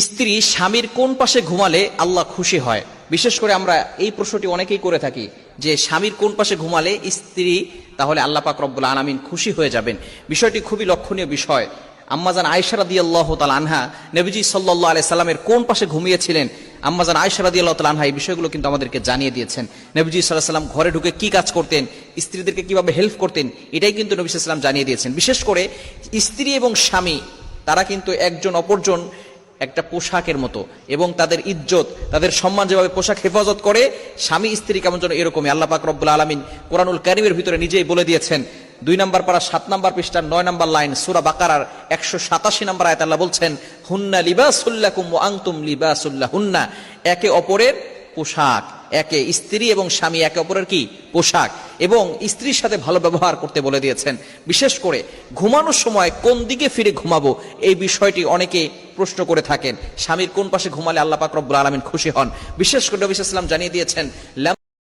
স্ত্রী স্বামীর কোন পাশে ঘুমালে আল্লাহ খুশি হয়? বিশেষ করে আমরা এই প্রশ্নটি অনেকেই করে থাকি যে স্বামীর কোন পাশে ঘুমালে স্ত্রী তাহলে আল্লাহ পাক রব্বুল আলামিন খুশি হয়ে যাবেন। বিষয়টি খুবই লক্ষণীয় বিষয়। আম্মাজান আয়েশা রাদিয়াল্লাহু তাআলা আনহা নবীজি সাল্লাল্লাহু আলাইহি সাল্লামের কোন পাশে ঘুমিয়েছিলেন, আম্মাজান আয়েশা রাদিয়াল্লাহু তাআলা আনহা এই বিষয়গুলো কিন্তু আমাদেরকে জানিয়ে দিয়েছেন। নবীজি সাল্লাল্লাহু আলাইহি সাল্লাম ঘরে ঢুকে কি কাজ করতেন, স্ত্রীদেরকে কিভাবে হেল্প করতেন, এটাই কিন্তু নবী সাল্লাল্লাহু আলাইহি সাল্লাম জানিয়ে দিয়েছেন। বিশেষ করে স্ত্রী এবং স্বামী তারা কিন্তু একজন অপরজন একটা পোশাকের মতো, এবং তাদের ইজ্জত তাদের সম্মান যেভাবে পোশাক হেফাজত করে, স্বামী স্ত্রী কেমন যেন এরকমই। আল্লাহ পাক রব্বুল আলামিন কোরআনুল কারীমের ভিতরে নিজেই বলে দিয়েছেন। 2 নম্বর পারা 7 নম্বর পৃষ্ঠার 9 নম্বর লাইন সূরা বাকারার 187 নম্বর আয়াত আল্লাহ বলছেন, হুন্না লিবাসুল লাকুম ওয়া আনতুম লিবাসুল লাহুন্না। একে অপরের পোশাক, একে স্ত্রী এবং স্বামী একে অপরের কি পোশাক, এবং স্ত্রীর সাথে ভালো ব্যবহার করতে বলে দিয়েছেন। বিশেষ করে ঘুমানোর সময় কোন দিকে ফিরে ঘুমাবো এই বিষয়টি অনেকে প্রশ্ন করে থাকেন। স্বামীর কোন পাশে ঘুমালে আল্লাহ পাক রব্বুল আলামিন খুশি হন? বিশেষ করে নবী সাল্লাল্লাহু আলাইহি ওয়াসাল্লাম জানিয়ে দিয়েছেন,